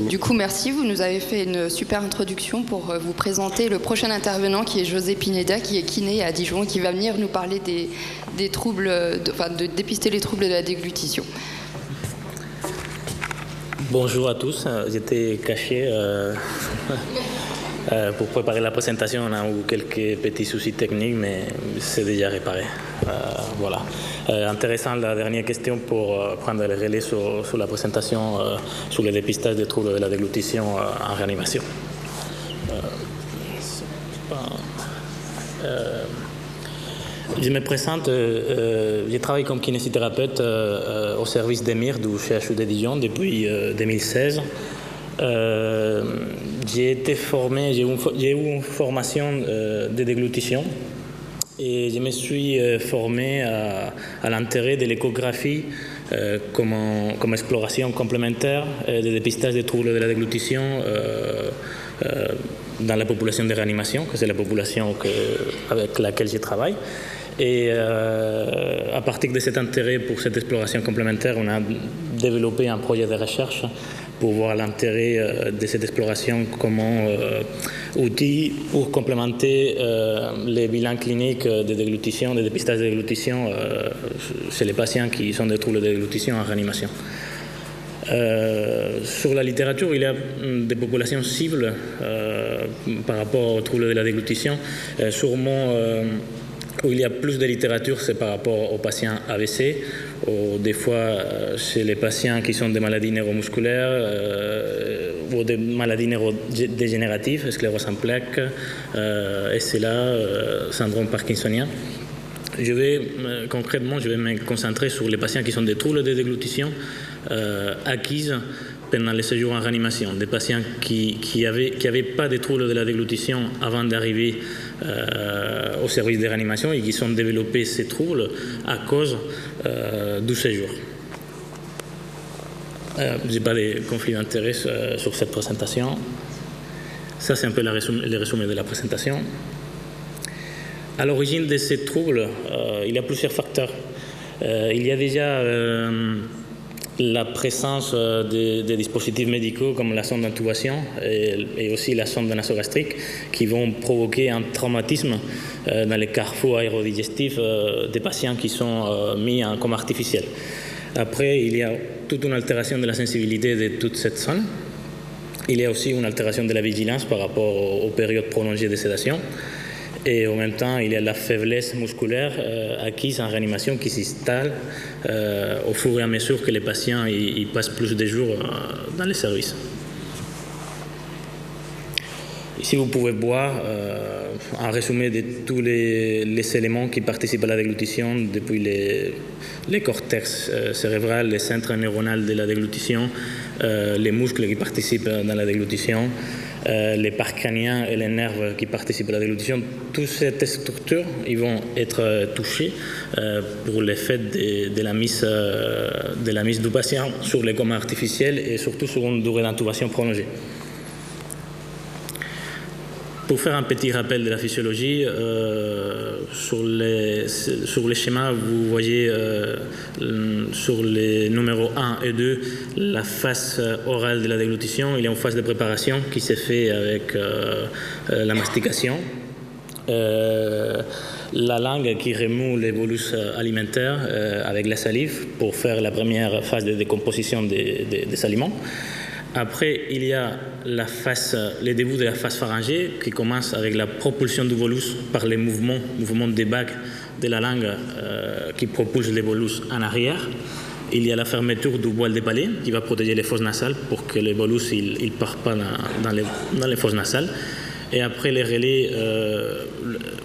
Du coup, merci. Vous nous avez fait une super introduction pour vous présenter le prochain intervenant qui est José Pineda, qui est kiné à Dijon et qui va venir nous parler des troubles, de dépister les troubles de la déglutition. Bonjour à tous. J'étais caché pour préparer la présentation. On a eu quelques petits soucis techniques, mais c'est déjà réparé. Voilà. Intéressant la dernière question pour prendre le relais sur la présentation sur le dépistage des troubles de la déglutition en réanimation. Je me présente, je travaille comme kinésithérapeute au service d'EMIR du CHU de Dijon depuis 2016. J'ai été formé, j'ai eu une formation de déglutition et je me suis formé à l'intérêt de l'échographie comme exploration complémentaire de dépistage des troubles de la déglutition dans la population de réanimation, que c'est la population avec laquelle je travaille. Et à partir de cet intérêt pour cette exploration complémentaire, on a développé un projet de recherche pour voir l'intérêt de cette exploration comme outil pour complémenter les bilans cliniques de déglutition, de dépistage de déglutition chez les patients qui sont des troubles de déglutition en réanimation. Sur la littérature, il y a des populations cibles par rapport aux troubles de la déglutition. Sûrement, où il y a plus de littérature, c'est par rapport aux patients AVC, ou des fois chez les patients qui sont des maladies neuromusculaires ou des maladies neurodégénératives, sclérose en plaques, SLA, syndrome parkinsonien. Concrètement, je vais me concentrer sur les patients qui sont des troubles de déglutition acquises pendant les séjours en réanimation, des patients qui avaient pas de troubles de la déglutition avant d'arriver au service de réanimation et qui sont développés ces troubles à cause du séjour. Je n'ai pas de conflit d'intérêt sur cette présentation. Ça, c'est un peu le résumé de la présentation. À l'origine de ces troubles, il y a plusieurs facteurs. Il y a déjà la présence des dispositifs médicaux comme la sonde d'intubation et aussi la sonde nasogastrique qui vont provoquer un traumatisme dans les carrefours aérodigestifs des patients qui sont mis en coma artificiel. Après, il y a toute une altération de la sensibilité de toute cette zone. Il y a aussi une altération de la vigilance par rapport aux périodes prolongées de sédation. Et en même temps, il y a la faiblesse musculaire acquise en réanimation qui s'installe au fur et à mesure que les patients ils passent plus de jours dans les services. Ici, vous pouvez voir un résumé de tous les éléments qui participent à la déglutition, depuis les cortex cérébral, les centres neuronaux de la déglutition, les muscles qui participent dans la déglutition, les parcs crâniens et les nerfs qui participent à la déglutition. Toutes ces structures ils vont être touchées pour l'effet de la mise du patient sur les comas artificiels et surtout sur une durée d'intubation prolongée. Pour faire un petit rappel de la physiologie, sur les schémas, vous voyez sur les numéros 1 et 2 la phase orale de la déglutition. Il y a une phase de préparation qui s'est faite avec la mastication. La langue qui remoue les bolus alimentaires avec la salive pour faire la première phase de décomposition des aliments. Après, il y a le début de la phase pharyngée qui commence avec la propulsion du bolus par les mouvements des bagues de la langue qui propulsent les bolus en arrière. Il y a la fermeture du voile des palais qui va protéger les fosses nasales pour que les bolus ne partent pas dans les fosses nasales. Et après les relais,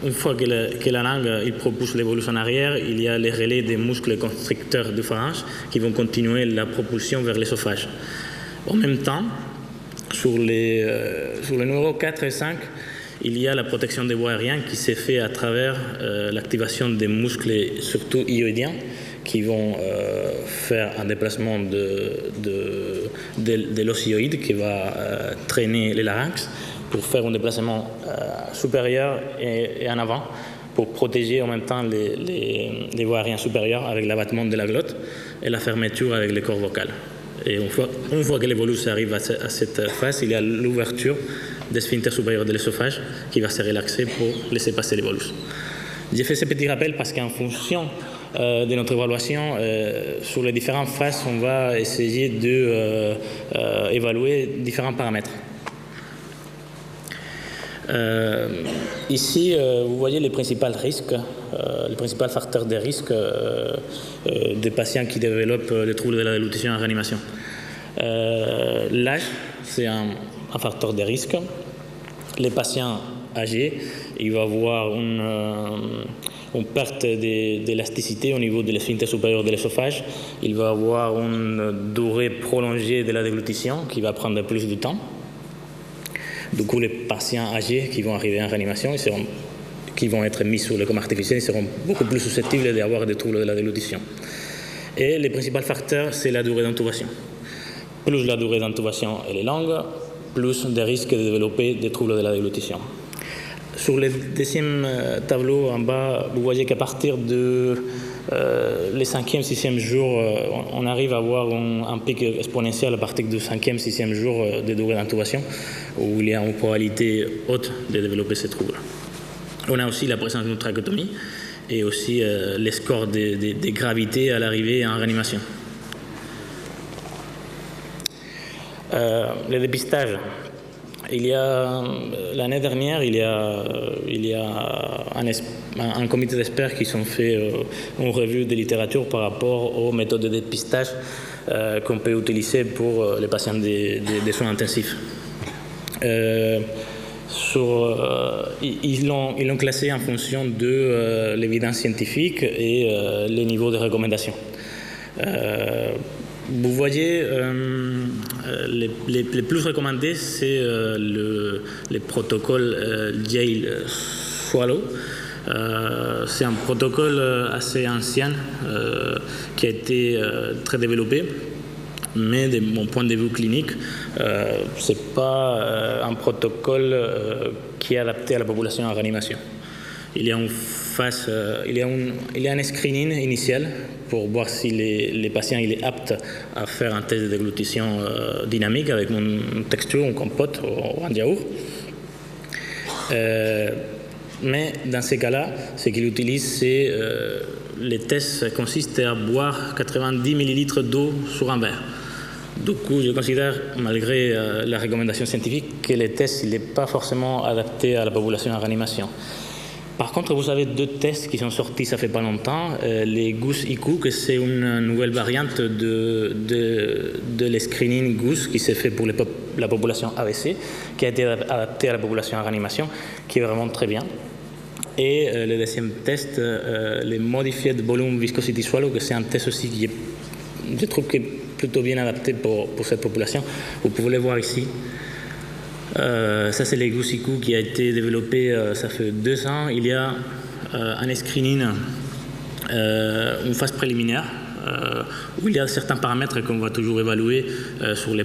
une fois que la langue il propulse les bolus en arrière, il y a les relais des muscles constricteurs du pharynx qui vont continuer la propulsion vers l'ésophage. En même temps, sur les numéros 4 et 5, il y a la protection des voies aériennes qui s'est faite à travers l'activation des muscles, surtout hyoïdiens, qui vont faire un déplacement de l'os hyoïde qui va traîner les larynx pour faire un déplacement supérieur et en avant pour protéger en même temps les voies aériennes supérieures avec l'abattement de la glotte et la fermeture avec les cordes vocales. Et une fois que les bolus arrivent à cette phase, il y a l'ouverture des sphincters supérieurs de l'œsophage qui va se relaxer pour laisser passer les bolus. J'ai fait ce petit rappel parce qu'en fonction de notre évaluation, sur les différentes phases, on va essayer d'évaluer différents paramètres. Ici, vous voyez les principaux risques, les principaux facteurs de risque des patients qui développent des troubles de la déglutition en réanimation. L'âge, c'est un facteur de risque. Les patients âgés, il va avoir une perte d'élasticité au niveau de l'esphincter supérieur de l'œsophage. Il va avoir une durée prolongée de la déglutition qui va prendre plus de temps. Du coup, les patients âgés qui vont arriver en réanimation, qui vont être mis sur le coma artificiel, ils seront beaucoup plus susceptibles d'avoir des troubles de la déglutition. Et le principal facteur, c'est la durée d'intubation. Plus la durée d'intubation est longue, plus de risques de développer des troubles de la déglutition. Sur le deuxième tableau en bas, vous voyez qu'à partir de les 5e, 6e jours, on arrive à avoir un pic exponentiel à partir du 5e, 6e jour de durée d'intubation, où il y a une probabilité haute de développer ces troubles. On a aussi la présence d'une trachéotomie et aussi les scores de gravité à l'arrivée en réanimation. Le dépistage. L'année dernière, il y a un comité d'experts qui ont fait une revue de littérature par rapport aux méthodes de dépistage qu'on peut utiliser pour les patients des soins intensifs. Ils l'ont classé en fonction de l'évidence scientifique et les niveaux de recommandation. Vous voyez, les plus recommandés, c'est le protocole Yale-Swallow. C'est un protocole assez ancien qui a été très développé, mais de mon point de vue clinique, ce n'est pas un protocole qui est adapté à la population en réanimation. Il y a un screening initial pour voir si les patients il est apte à faire un test de déglutition dynamique avec une texture, une compote ou un yaourt. Mais dans ces cas-là, ce qu'il utilise, c'est les tests consistent à boire 90 ml d'eau sur un verre. Du coup, je considère, malgré la recommandation scientifique, que le test n'est pas forcément adapté à la population en réanimation. Par contre, vous avez deux tests qui sont sortis ça fait pas longtemps. Les Goose IQ, que c'est une nouvelle variante de le screening Goose qui s'est fait pour la population AVC, qui a été adapté à la population en réanimation, qui est vraiment très bien. Et le deuxième test, le Modified Volume Viscosity Swallow, que c'est un test aussi qui est, je trouve, qui est plutôt bien adapté pour cette population. Vous pouvez le voir ici. Ça, c'est le Goose IQ qui a été développé, ça fait 2 ans. Il y a un screening, une phase préliminaire, où il y a certains paramètres qu'on va toujours évaluer sur les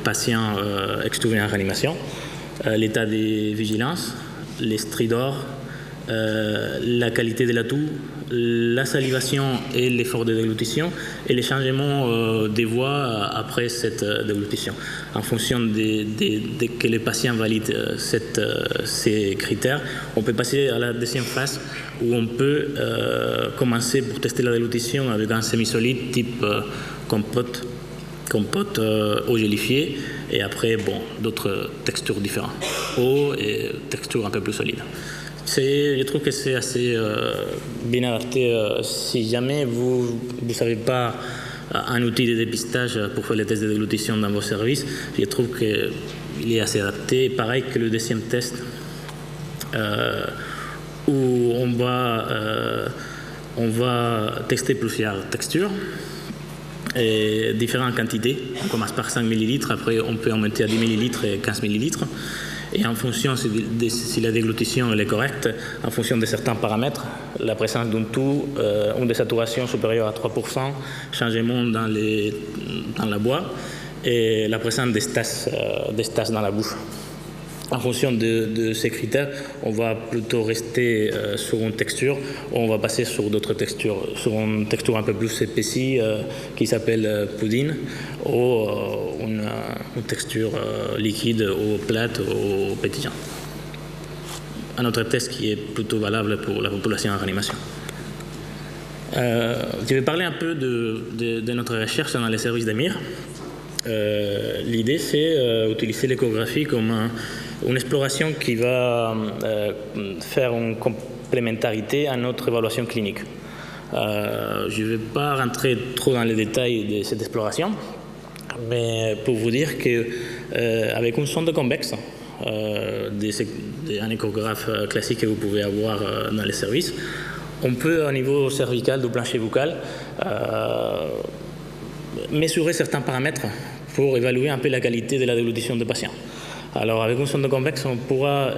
patients extubés en réanimation. L'état de vigilance, les stridors, la qualité de la toux, la salivation et l'effort de déglutition et les changements des voix après cette déglutition. En fonction de que les patients valident ces critères, on peut passer à la deuxième phase où on peut commencer pour tester la déglutition avec un semi-solide type compote eau gélifiée et après d'autres textures différentes, eau et texture un peu plus solide. Je trouve que c'est assez bien adapté. Si jamais vous n'avez pas un outil de dépistage pour faire les tests de déglutition dans vos services, je trouve qu'il est assez adapté. Pareil que le deuxième test, où on va tester plusieurs textures et différentes quantités. On commence par 5 ml, après on peut en monter à 10 ml et 15 ml. Et en fonction si la déglutition est correcte, en fonction de certains paramètres, la présence d'un toux, une désaturation supérieure à 3%, changement dans la boîte et la présence des stases dans la bouche. En fonction de ces critères, on va plutôt rester sur une texture ou on va passer sur d'autres textures, sur une texture un peu plus épaissie qui s'appelle pudding ou une texture liquide ou plate ou pétillante. Un autre test qui est plutôt valable pour la population en réanimation. Je vais parler un peu de notre recherche dans les services d'EMIR. L'idée, c'est utiliser l'échographie comme une exploration qui va faire une complémentarité à notre évaluation clinique. Je ne vais pas rentrer trop dans les détails de cette exploration, mais pour vous dire qu'avec une sonde convexe, un échographe classique que vous pouvez avoir dans les services, on peut, au niveau cervical du plancher buccal, mesurer certains paramètres pour évaluer un peu la qualité de la déglutition des patients. Alors, avec une sonde convexe, on pourra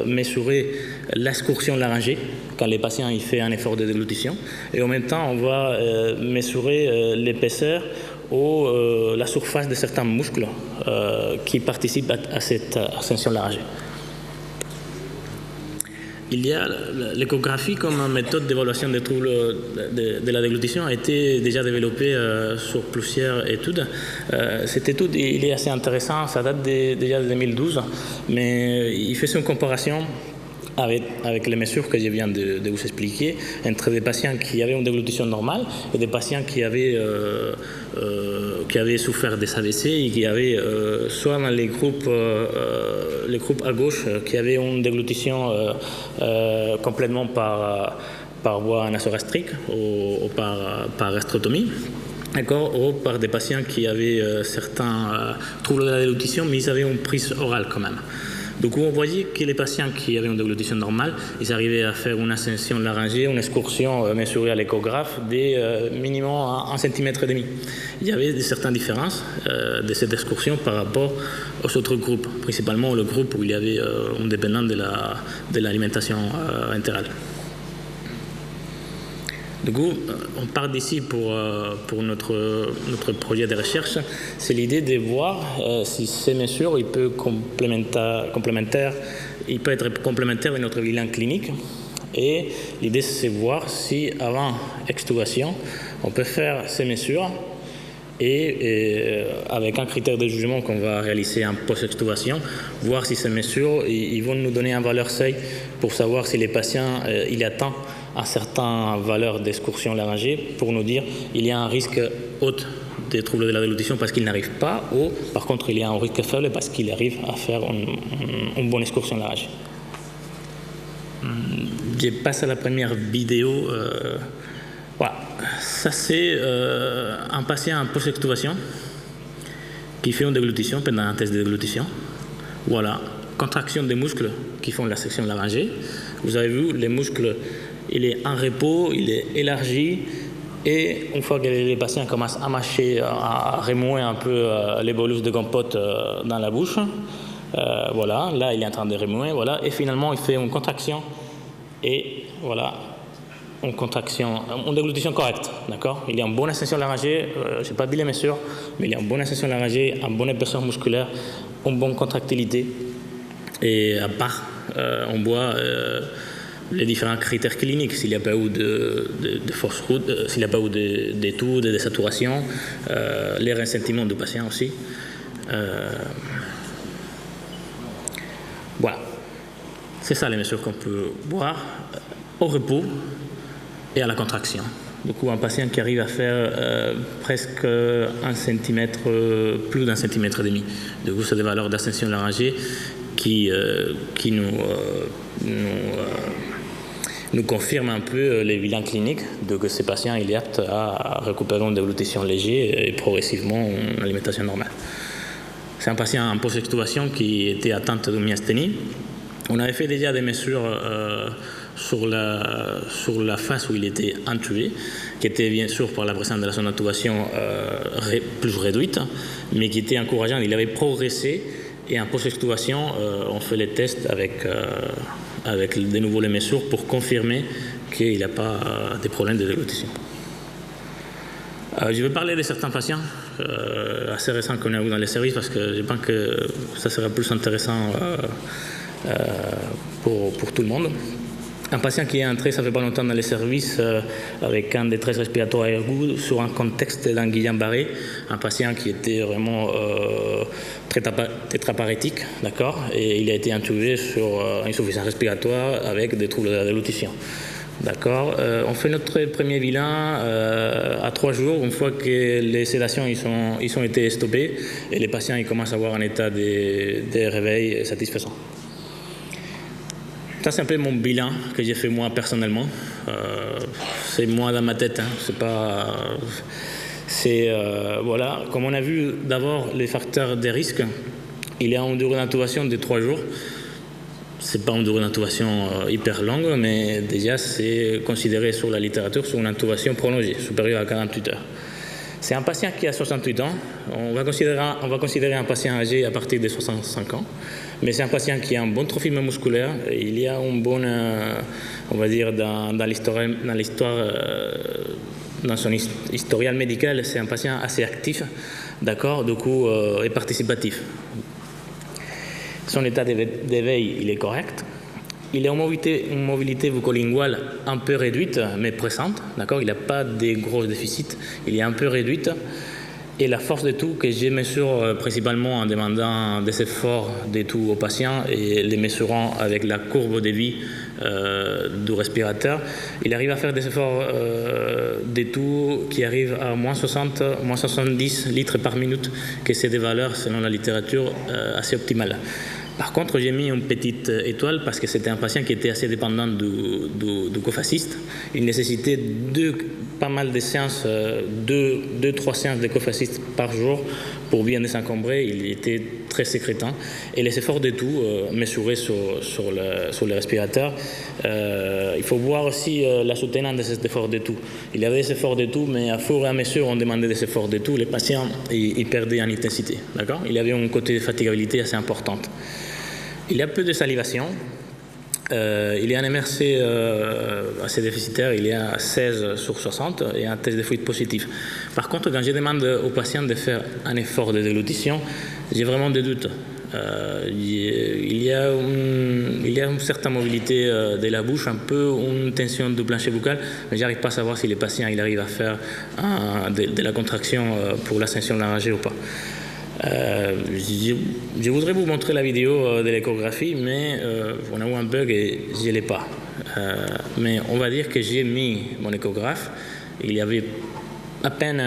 mesurer l'excursion laryngée quand les patients font un effort de déglutition. Et en même temps, on va mesurer l'épaisseur ou la surface de certains muscles qui participent à cette ascension laryngée. Il y a l'échographie comme méthode d'évaluation des troubles de la déglutition a été déjà développée sur plusieurs études. Cette étude il est assez intéressant, ça date déjà de 2012, mais il fait une comparaison avec les mesures que je viens de vous expliquer entre des patients qui avaient une déglutition normale et des patients qui avaient souffert des AVC et qui avaient soit dans les groupes à gauche qui avaient une déglutition complètement par voie nasogastrique ou par gastrotomie, ou par des patients qui avaient certains troubles de la déglutition mais ils avaient une prise orale quand même. Donc on voyait que les patients qui avaient une déglutition normale, ils arrivaient à faire une ascension laryngée, une excursion mesurée à l'échographe de minimum 1,5 cm. Il y avait certaines différences de cette excursion par rapport aux autres groupes, principalement le groupe où il y avait un dépendant de l'alimentation entérale. Du coup, on part d'ici pour notre projet de recherche. C'est l'idée de voir si ces mesures il peut être complémentaire de notre bilan clinique. Et l'idée, c'est de voir si, avant extubation, on peut faire ces mesures et avec un critère de jugement qu'on va réaliser en post-extubation, voir si ces mesures ils vont nous donner un valeur seuil pour savoir si les patients il attend à certaines valeurs d'excursion laryngée pour nous dire il y a un risque haut des troubles de la déglutition parce qu'il n'arrive pas ou par contre il y a un risque faible parce qu'il arrive à faire une bonne excursion laryngée. Je passe à la première vidéo. Voilà, ça c'est un patient en post-extubation qui fait une déglutition pendant un test de déglutition. Voilà, contraction des muscles qui font la section laryngée. Vous avez vu, les muscles il est en repos, il est élargi et une fois que les patients commencent à mâcher, à remuer un peu les bolus de compote dans la bouche, voilà, là il est en train de remuer, voilà, et finalement il fait une contraction et voilà, une déglutition correcte, d'accord. Il y a une bonne ascension laryngée, je n'ai pas dit les mesures, mais il y a une bonne ascension laryngée, une bonne épaisseur musculaire, une bonne contractilité et à part, on voit les différents critères cliniques, s'il n'y a pas eu de fausse route, s'il n'y a pas eu d'études, de saturation, les ressentiments du patient aussi. Voilà, c'est ça les mesures qu'on peut voir au repos et à la contraction. Du coup, un patient qui arrive à faire presque 1 cm, plus d'1,5 cm. Du coup, c'est des valeurs d'ascension laryngée qui nous confirme un peu les bilans cliniques de que ces patients il est apte à récupérer une déglutition légère et progressivement une alimentation normale. C'est un patient en post-extubation qui était atteint de myasthénie. On avait fait déjà des mesures sur la phase où il était intubé, qui était bien sûr par la présence de la sonde d'intubation plus réduite, mais qui était encourageant. Il avait progressé et en post-extubation, on fait les tests avec de nouveau les mesures pour confirmer qu'il n'y a pas de problème de déglutition. Je vais parler de certains patients assez récents qu'on a eu dans les services parce que je pense que ça sera plus intéressant pour tout le monde. Un patient qui est entré, ça fait pas longtemps dans les services avec un détresse respiratoire aiguë sur un contexte d'un Guillain-Barré, un patient qui était vraiment tétraparétique, d'accord, et il a été intubé sur insuffisance respiratoire avec des troubles de la déglutition. D'accord. On fait notre premier bilan à 3 jours, une fois que les sédations ils ont été stoppées et les patients ils commencent à avoir un état de réveil satisfaisant. Ça, c'est un peu mon bilan que j'ai fait moi personnellement. C'est moi dans ma tête, hein. C'est pas. Voilà. Comme on a vu d'abord les facteurs de risque, il y a une durée d'intubation de 3 jours. C'est pas une durée d'intubation hyper longue, mais déjà c'est considéré sur la littérature sur une intubation prolongée, supérieure à 48 heures. C'est un patient qui a 68 ans. On va considérer un patient âgé à partir de 65 ans. Mais c'est un patient qui a un bon trophisme musculaire. Il y a une bonne, on va dire, dans son historial médical, c'est un patient assez actif, d'accord, du coup, et participatif. Son état d'éveil, il est correct. Il a une mobilité buccolinguale un peu réduite, mais pressante, d'accord. Il n'a pas de gros déficits. Il est un peu réduite. Et la force de tout que je mesure principalement en demandant des efforts de tout aux patients et les mesurant avec la courbe de vie du respirateur, il arrive à faire des efforts de tout qui arrivent à moins 60, moins 70 litres par minute, que c'est des valeurs selon la littérature assez optimales. Par contre, j'ai mis une petite étoile parce que c'était un patient qui était assez dépendant du cofaciste. Il nécessitait pas mal de séances, 2-3 séances de cofaciste par jour pour bien désencombrer. Il était très sécrétant. Et les efforts de tout mesurés sur le respirateur, il faut voir aussi la soutenance de ces efforts de tout. Il y avait des efforts de tout, mais à fur et à mesure on demandait des efforts de tout, les patients ils perdaient en intensité. D'accord ? Il y avait un côté de fatigabilité assez importante. Il y a peu de salivation. Il y a un MRC assez déficitaire, il y a 16 sur 60 et un test de fluide positif. Par contre, quand je demande aux patients de faire un effort de déglutition, j'ai vraiment des doutes. Il y a une certaine mobilité de la bouche, un peu une tension du plancher buccal, mais je n'arrive pas à savoir si les patients arrivent à faire de la contraction pour l'ascension laryngée ou pas. Je voudrais vous montrer la vidéo de l'échographie, mais on a eu un bug et je ne l'ai pas. Mais on va dire que j'ai mis mon échographe. Il y avait à peine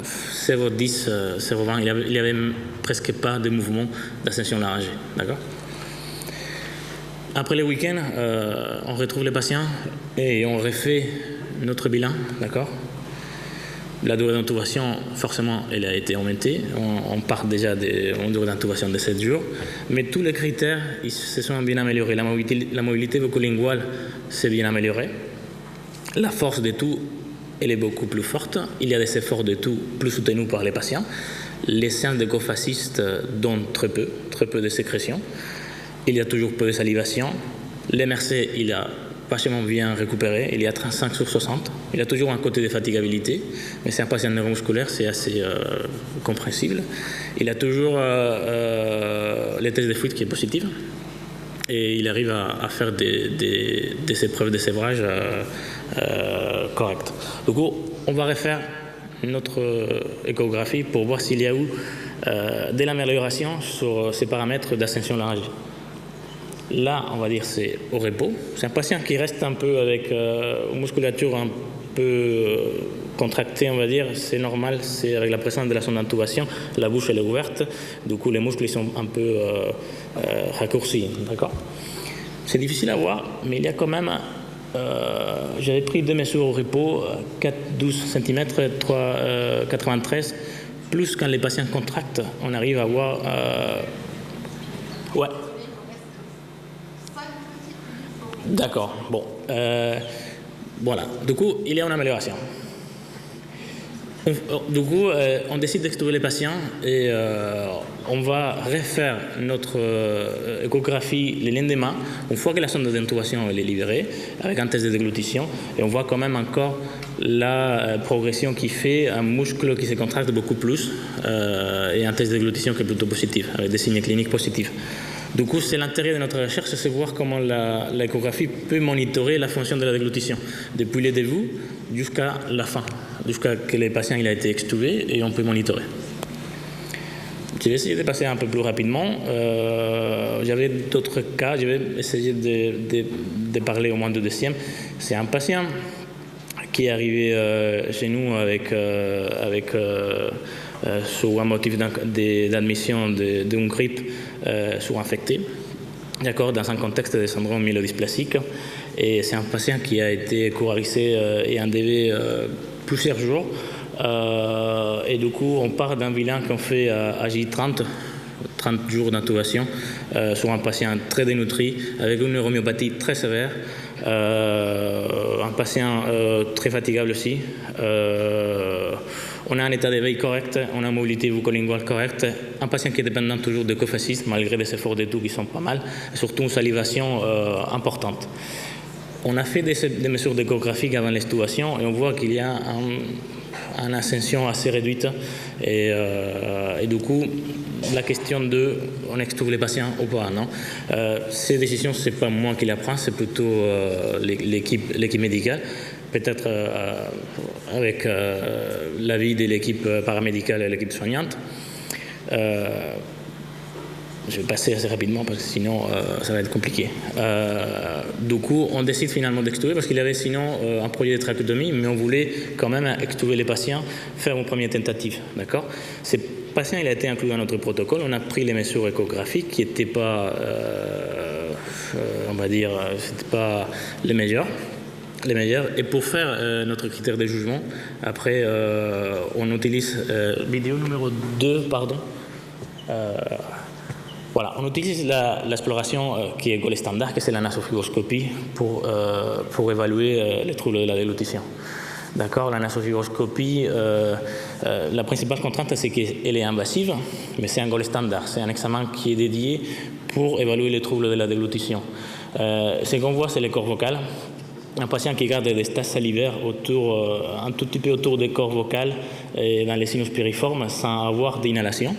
0,10, 0,20. Il n'y avait presque pas de mouvement d'ascension laryngée. D'accord ? Après le week-end, on retrouve les patients et on refait notre bilan. D'accord ? La durée d'intubation, forcément, elle a été augmentée. On part déjà d'une durée d'intubation de 7 jours. Mais tous les critères ils se sont bien améliorés. La mobilité buccolinguale s'est bien améliorée. La force de tout, elle est beaucoup plus forte. Il y a des efforts de tout plus soutenus par les patients. Les séances de cofaciste donnent très peu de sécrétion. Il y a toujours peu de salivation. L'MRC, il a vachement bien récupéré, il y a 35 sur 60. Il a toujours un côté de fatigabilité, mais c'est un patient neuromusculaire, c'est assez compréhensible. Il a toujours les tests de fluide qui est positif, et il arrive à faire des épreuves de sévrage correctes. Du coup, on va refaire notre échographie pour voir s'il y a eu de l'amélioration sur ces paramètres d'ascension laryngée. Là, on va dire c'est au repos. C'est un patient qui reste un peu avec une musculature un peu contractée, on va dire. C'est normal, c'est avec la présence de la sonde d'intubation. La bouche elle est ouverte, du coup les muscles ils sont un peu raccourcis. D'accord ? C'est difficile à voir, mais il y a quand même. J'avais pris 2 mesures au repos, 12 cm, 93. Plus quand les patients contractent, on arrive à voir. Ouais. D'accord, bon. Voilà, du coup, il y a une amélioration. Du coup, on décide d'extuber les patients et on va refaire notre échographie le lendemain, une fois que la sonde d'intubation est libérée, avec un test de déglutition, et on voit quand même encore la progression qui fait un muscle qui se contracte beaucoup plus et un test de déglutition qui est plutôt positif, avec des signes cliniques positifs. Du coup, c'est l'intérêt de notre recherche, c'est voir comment l'échographie peut monitorer la fonction de la déglutition, depuis le début jusqu'à la fin, jusqu'à ce que le patient il a été extubé et on peut monitorer. Je vais essayer de passer un peu plus rapidement. J'avais d'autres cas, je vais essayer de parler au moins du deuxième. C'est un patient qui est arrivé chez nous sur un motif d'admission d'une grippe sous-infectée, d'accord, dans un contexte de syndrome myélodysplasique. Et c'est un patient qui a été courarisé et endevé plusieurs jours. Et du coup, on part d'un bilan qu'on fait à J30, 30 jours d'intubation, sur un patient très dénutri, avec une neuromyopathie très sévère, un patient très fatigable aussi. On a un état d'éveil correct, on a une mobilité bucco-linguale correcte, un patient qui est dépendant toujours de cofascisme, malgré des efforts de tout qui sont pas mal, et surtout une salivation importante. On a fait des mesures d'échographie avant l'extubation et on voit qu'il y a une ascension assez réduite et du coup la question de on extube les patients ou pas, non, ces décisions c'est pas moi qui les prends, c'est plutôt l'équipe médicale, peut-être avec l'avis de l'équipe paramédicale et l'équipe soignante. Je vais passer assez rapidement parce que sinon ça va être compliqué. Du coup, on décide finalement d'extuber parce qu'il y avait sinon un projet de trachéotomie, mais on voulait quand même extuber les patients, faire une première tentative. D'accord ? Ce patient il a été inclus dans notre protocole. On a pris les mesures échographiques qui n'étaient pas, on va dire, c'était pas les meilleurs. Et pour faire notre critère de jugement, après, on utilise vidéo numéro 2, pardon. Voilà, on utilise l'exploration qui est gold standard, que c'est la nasofibroscopie, pour évaluer les troubles de la déglutition. D'accord, la nasofibroscopie, la principale contrainte, c'est qu'elle est invasive, mais c'est un gold standard. C'est un examen qui est dédié pour évaluer les troubles de la déglutition. Ce qu'on voit, c'est les cordes vocales. Un patient qui garde des stases salivaires un tout petit peu autour des cordes vocales et dans les sinus piriformes sans avoir d'inhalation.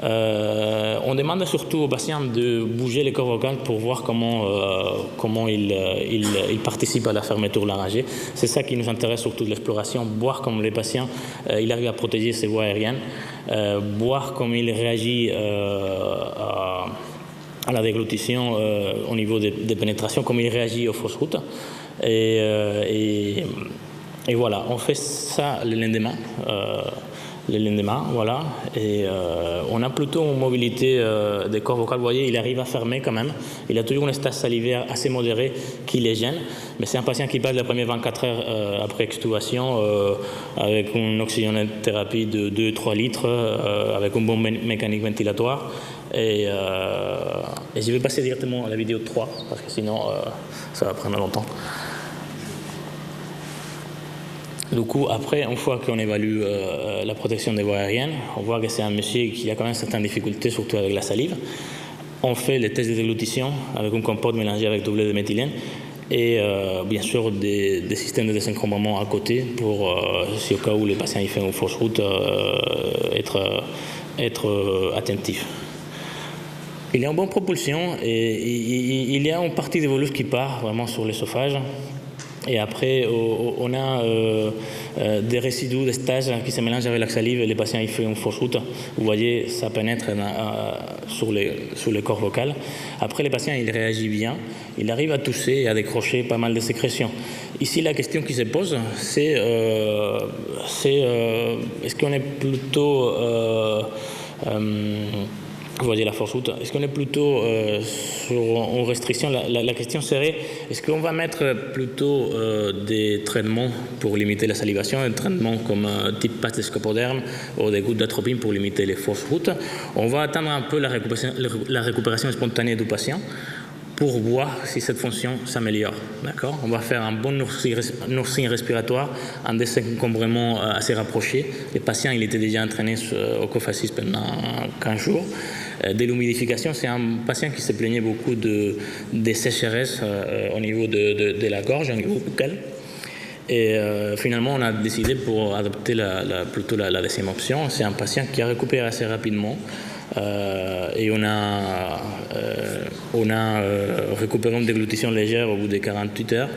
On demande surtout aux patients de bouger les cordes vocales pour voir comment ils participent à la fermeture laryngée. C'est ça qui nous intéresse surtout de l'exploration, voir comment les patients il arrive à protéger ses voies aériennes, voir comment il réagit à la déglutition au niveau des pénétrations, comment il réagit aux fausses routes. Et voilà, on fait ça le lendemain. Voilà, et on a plutôt une mobilité des cordes vocales. Vous voyez, il arrive à fermer quand même. Il a toujours une stase salivaire assez modérée qui les gêne, mais c'est un patient qui passe les premières 24 heures après extubation avec une oxygénothérapie de 2-3 litres, avec une bonne mécanique ventilatoire. Et je vais passer directement à la vidéo 3, parce que sinon ça va prendre longtemps. Du coup, après, une fois qu'on évalue la protection des voies aériennes, on voit que c'est un monsieur qui a quand même certaines difficultés, surtout avec la salive. On fait les tests de déglutition avec une compote mélangée avec doublet de méthylène et bien sûr des systèmes de désencombrement à côté pour, si au cas où les patients font une fausse route, être attentif. Il y a une bonne propulsion et il y a une partie des volus qui part vraiment sur l'œsophage. Et après, on a des résidus de stage qui se mélangent avec la salive et les patients ils font une fausse route. Vous voyez, ça pénètre sur les cordes vocales. Après, les patients ils réagissent bien. Ils arrivent à tousser et à décrocher pas mal de sécrétions. Ici, la question qui se pose, c'est est-ce qu'on est plutôt... vous voyez la fausse route. Est-ce qu'on est plutôt sur une restriction? La question serait, est-ce qu'on va mettre plutôt des traitements pour limiter la salivation, des traitements comme type passe de scopoderme ou des gouttes d'atropine pour limiter les fausses routes? On va attendre un peu la récupération spontanée du patient pour voir si cette fonction s'améliore. D'accord? On va faire un bon nursing respiratoire, un désencombrement assez rapproché. Le patient il était déjà entraîné au cofascisme pendant 15 jours. De l'humidification, c'est un patient qui se plaignait beaucoup de sécheresse au niveau de la gorge, au niveau buccal. Et finalement, on a décidé pour adopter plutôt la deuxième option. C'est un patient qui a récupéré assez rapidement. Et on a récupéré une déglutition légère au bout de 48 heures.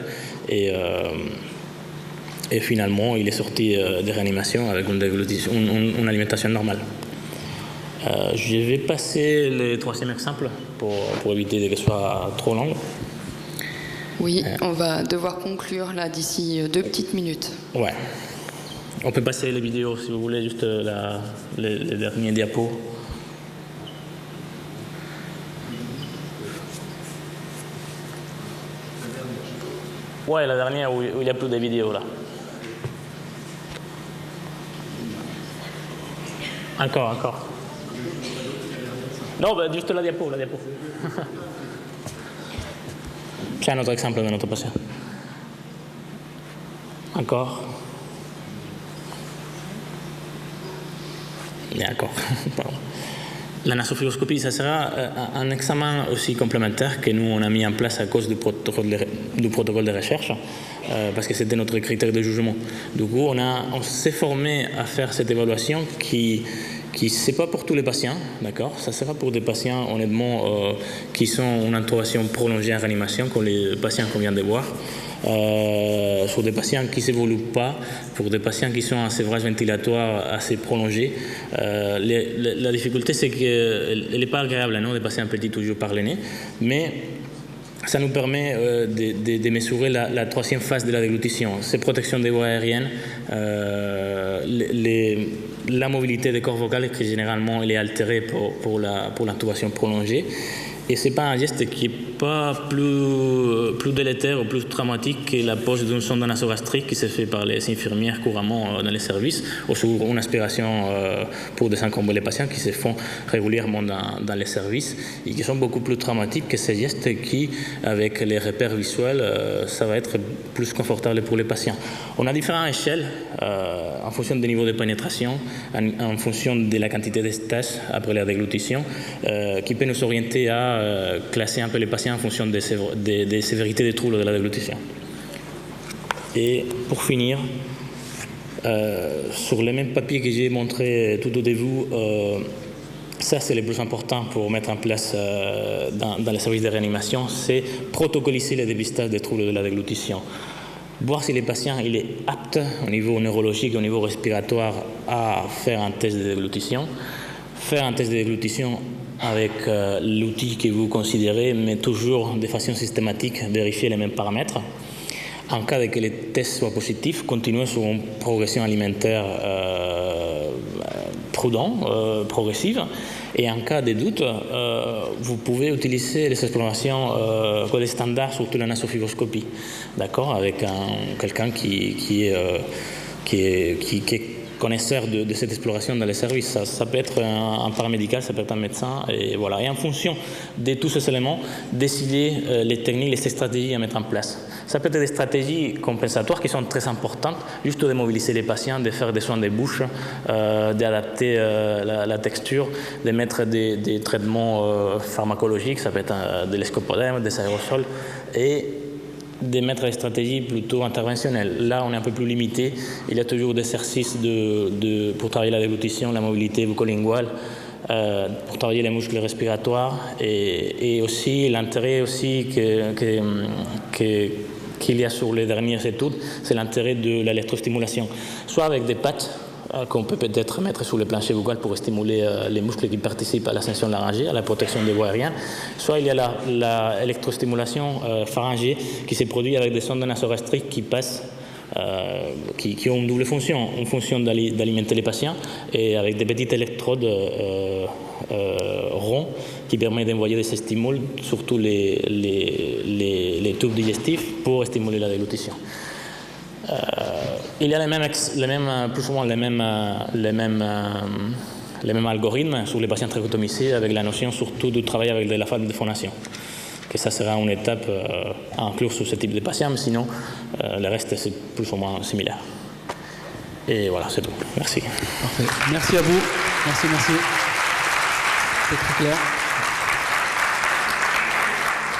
Et finalement, il est sorti de réanimation avec une alimentation normale. Je vais passer le troisième exemple pour éviter que ce soit trop long. Oui, on va devoir conclure là d'ici 2 petites minutes. Ouais. On peut passer les vidéos si vous voulez, juste les derniers diapos. Ouais, la dernière où il n'y a plus de vidéos là. Encore. Non, juste la diapo. C'est un autre exemple de notre patient. Encore. D'accord. La nasofibroscopie, ça sera un examen aussi complémentaire que nous, on a mis en place à cause du protocole de recherche, parce que c'était notre critère de jugement. Du coup, on s'est formé à faire cette évaluation qui c'est pas pour tous les patients, d'accord. Ça sera pour des patients, honnêtement, qui sont en intubation prolongée en réanimation, comme les patients qu'on vient de voir. Sur des patients qui ne s'évoluent pas, pour des patients qui sont en sévrage ventilatoire assez prolongé. La difficulté, c'est qu'elle n'est pas agréable, non, de passer un petit toujours par le nez, mais ça nous permet de mesurer la troisième phase de la déglutition. C'est protection des voies aériennes, la mobilité des corps vocaux qui généralement elle est altérée pour l'intubation prolongée. Et ce n'est pas un geste qui n'est pas plus délétère ou plus traumatique que la pose d'une sonde nasogastrique qui se fait par les infirmières couramment dans les services, ou sur une aspiration pour désencombrer les patients qui se font régulièrement dans les services et qui sont beaucoup plus traumatiques que ces gestes qui, avec les repères visuels, ça va être plus confortable pour les patients. On a différentes échelles en fonction du niveau de pénétration, en fonction de la quantité de stages après la déglutition, qui peut nous orienter à classer un peu les patients en fonction des sévérités des troubles de la déglutition. Et pour finir, sur le même papier que j'ai montré tout au début, ça c'est le plus important pour mettre en place dans les services de réanimation, c'est protocoliser le dépistage des troubles de la déglutition. Voir si le patient il est apte au niveau neurologique, au niveau respiratoire à faire un test de déglutition. Faire un test de déglutition avec l'outil que vous considérez, mais toujours de façon systématique, vérifier les mêmes paramètres. En cas de que les tests soient positifs, continuer sur une progression alimentaire prudente, progressive. Et en cas de doute, vous pouvez utiliser les explorations code standard, surtout la nasofibroscopie, d'accord, avec quelqu'un qui est connaisseur de cette exploration dans les services. Ça peut être un paramédical, ça peut être un médecin, et voilà. Et en fonction de tous ces éléments, décider les techniques, les stratégies à mettre en place. Ça peut être des stratégies compensatoires qui sont très importantes, juste de mobiliser les patients, de faire des soins de bouche, d'adapter la texture, de mettre des traitements pharmacologiques, ça peut être de l'escopodème, des aérosols, et de mettre des stratégies plutôt interventionnelles. Là, on est un peu plus limité. Il y a toujours des exercices pour travailler la déglutition, la mobilité buccolinguale, pour travailler les muscles respiratoires, et aussi l'intérêt aussi qu'il y a sur les dernières études, c'est l'intérêt de l'électrostimulation, soit avec des pattes qu'on peut peut-être mettre sur le plancher buccal pour stimuler les muscles qui participent à l'ascension laryngée, à la protection des voies aériennes. Soit il y a l'électrostimulation pharyngée qui se produit avec des sondes nasogastriques qui passent, qui ont une double fonction, une fonction d'alimenter les patients et avec des petites électrodes ronds qui permettent d'envoyer des stimules, surtout les tubes digestifs pour stimuler la déglutition. Il y a plus ou moins les mêmes algorithmes sur les patients trachéotomisés avec la notion surtout de travailler avec de la phase de phonation. Que ça sera une étape à inclure sur ce type de patient, mais sinon le reste c'est plus ou moins similaire. Et voilà, c'est tout. Merci. Parfait. Merci à vous. Merci. C'est très clair.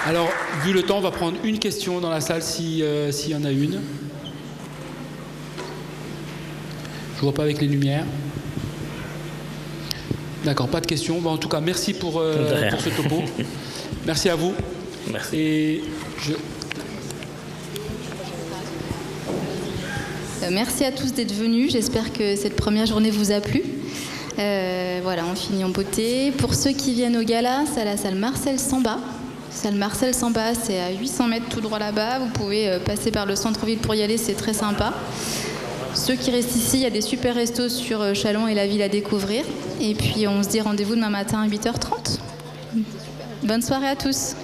Alors, vu le temps, on va prendre une question dans la salle s'il y en a une. Oui. Oui, bonjour. Je suis Jean-Pierre Leclerc. Je suis Je vois pas avec les lumières. D'accord, pas de questions. Bon, en tout cas, merci pour ce topo. Merci à vous. Merci. Et Merci à tous d'être venus. J'espère que cette première journée vous a plu. Voilà, on finit en beauté. Pour ceux qui viennent au gala, c'est à la salle Marcel Samba. Salle Marcel Samba, c'est à 800 mètres tout droit là-bas. Vous pouvez passer par le centre-ville pour y aller, c'est très sympa. Ceux qui restent ici, il y a des super restos sur Châlons et la ville à découvrir. Et puis on se dit rendez-vous demain matin à 8h30. Bonne soirée à tous.